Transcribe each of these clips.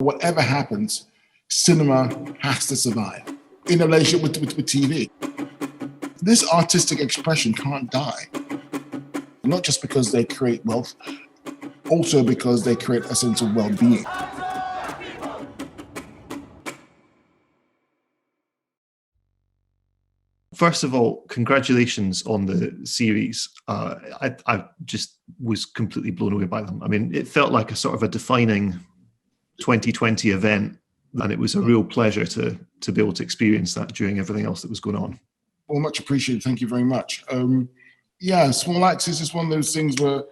Whatever happens, cinema has to survive in a relationship with TV. This artistic expression can't die, not just because they create wealth, also because they create a sense of well-being. First of all, congratulations on the series. I just was completely blown away by them. I mean, it felt like a sort of a defining 2020 event, and it was a real pleasure to be able to experience that during everything else that was going on. Well, much appreciated. Thank you very much. Yeah, Small Axe is just one of those things where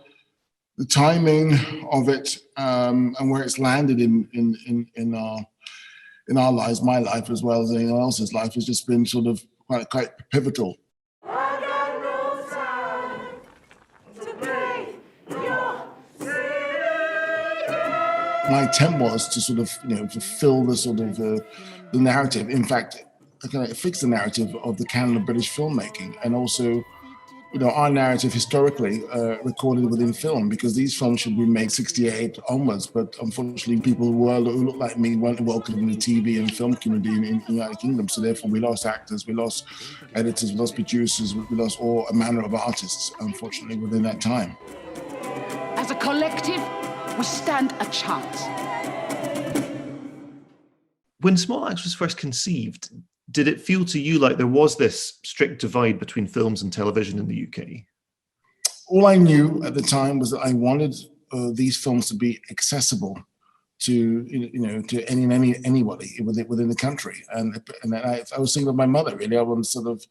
the timing of it and where it's landed in our lives, my life as well as anyone else's life, has just been sort of quite pivotal. My attempt was to sort of, fulfill the sort of the narrative. In fact, kind of fix the narrative of the canon of British filmmaking, and also, our narrative historically recorded within film, because these films should be made 68 onwards, but unfortunately people who look like me weren't welcome in the TV and film community in the United Kingdom, so therefore we lost actors, we lost editors, we lost producers, we lost all a manner of artists, unfortunately, within that time. As a collective, we stand a chance. When Small Axe was first conceived, did it feel to you like there was this strict divide between films and television in the UK? All I knew at the time was that I wanted these films to be accessible to to anybody within the country, and I was thinking of my mother. Really, I wanted sort of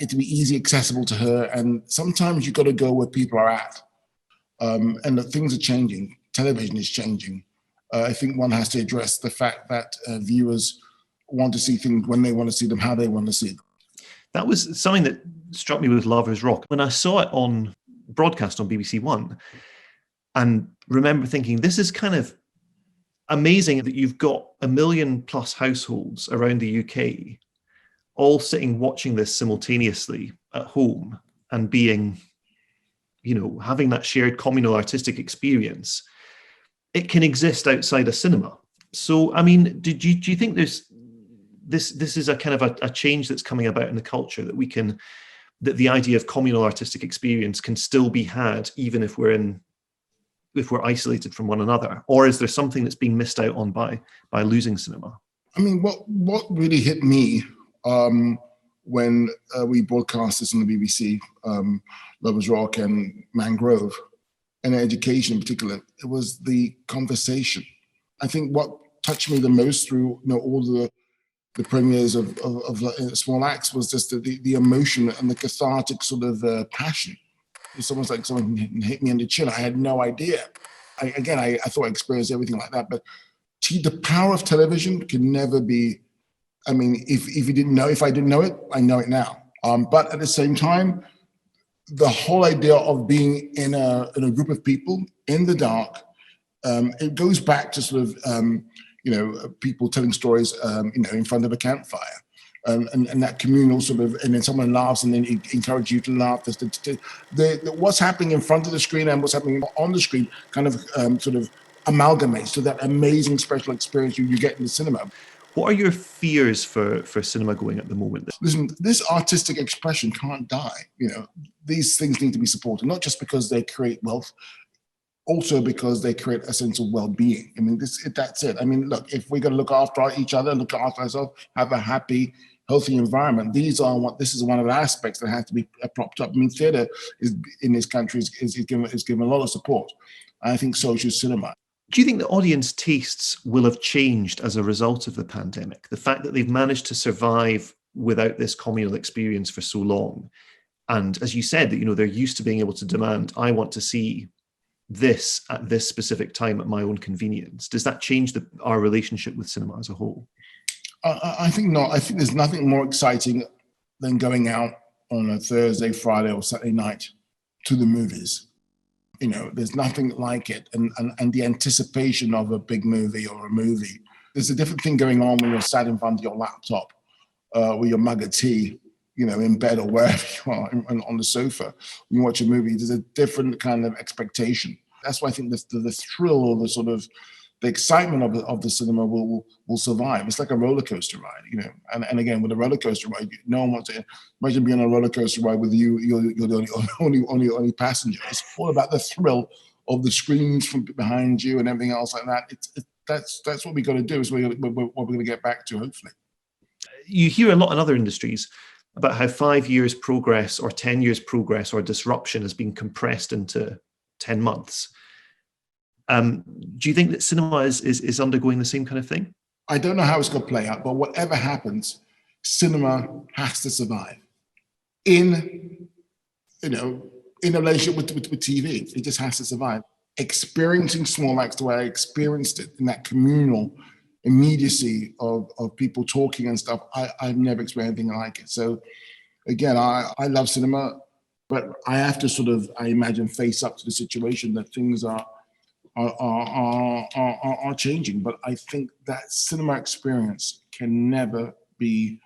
it to be easy, accessible to her. And sometimes you got to go where people are at, and that things are changing. Television is changing. I think one has to address the fact that viewers want to see things when they want to see them, how they want to see them. That was something that struck me with Lovers Rock. When I saw it on broadcast on BBC One, and remember thinking, this is kind of amazing that you've got 1 million plus households around the UK all sitting watching this simultaneously at home and being, having that shared communal artistic experience. It can exist outside a cinema. So, I mean, do you think there's this is a kind of a change that's coming about in the culture, that the idea of communal artistic experience can still be had even if we're isolated from one another? Or is there something that's being missed out on by losing cinema? I mean, what really hit me when we broadcast this on the BBC, Lovers Rock and Mangrove, and education in particular, it was the conversation. I think what touched me the most through all the premieres of Small Axe was just the emotion and the cathartic sort of passion. It's almost like someone hit me in the chin. I had no idea. I thought I experienced everything like that, but the power of television can never be. I mean, if I didn't know it, I know it now. But at the same time, the whole idea of being in a group of people in the dark, it goes back to sort of people telling stories in front of a campfire, and that communal sort of, and then someone laughs and then encourage you to laugh. What's happening in front of the screen and what's happening on the screen kind of sort of amalgamates to that amazing special experience you get in the cinema. What are your fears for cinema going at the moment? Listen, this artistic expression can't die. These things need to be supported, not just because they create wealth, also because they create a sense of well-being. I mean, that's it. I mean, look, if we're going to look after each other, look after ourselves, have a happy, healthy environment, this is one of the aspects that has to be propped up. I mean, theatre in this country is given a lot of support. I think so should cinema. Do you think the audience tastes will have changed as a result of the pandemic? The fact that they've managed to survive without this communal experience for so long. And as you said, that they're used to being able to demand, I want to see this at this specific time at my own convenience. Does that change our relationship with cinema as a whole? I think not. I think there's nothing more exciting than going out on a Thursday, Friday, or Saturday night to the movies. There's nothing like it. And the anticipation of a big movie or a movie. There's a different thing going on when you're sat in front of your laptop with your mug of tea, in bed or wherever you are, on the sofa. When you watch a movie, there's a different kind of expectation. That's why I think the thrill or the sort of the excitement of the cinema will survive. It's like a roller coaster ride, you know. And again, with a roller coaster ride, no one wants to imagine being on a roller coaster ride with you. You're the only passenger. It's all about the thrill of the screens from behind you and everything else like that. That's what we got to do. Is what we're going to get back to, hopefully. You hear a lot in other industries about how 5 years progress or 10 years progress or disruption has been compressed into 10 months. Do you think that cinema is undergoing the same kind of thing? I don't know how it's going to play out, but whatever happens, cinema has to survive. In a relationship with TV, it just has to survive. Experiencing small acts the way I experienced it in that communal immediacy of people talking and stuff, I've never experienced anything like it. So again, I love cinema, but I have to sort of, I imagine, face up to the situation that things are changing. But I think that cinema experience can never be,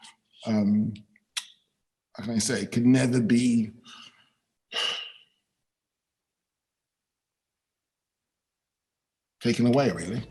how can I say, can never be taken away, really.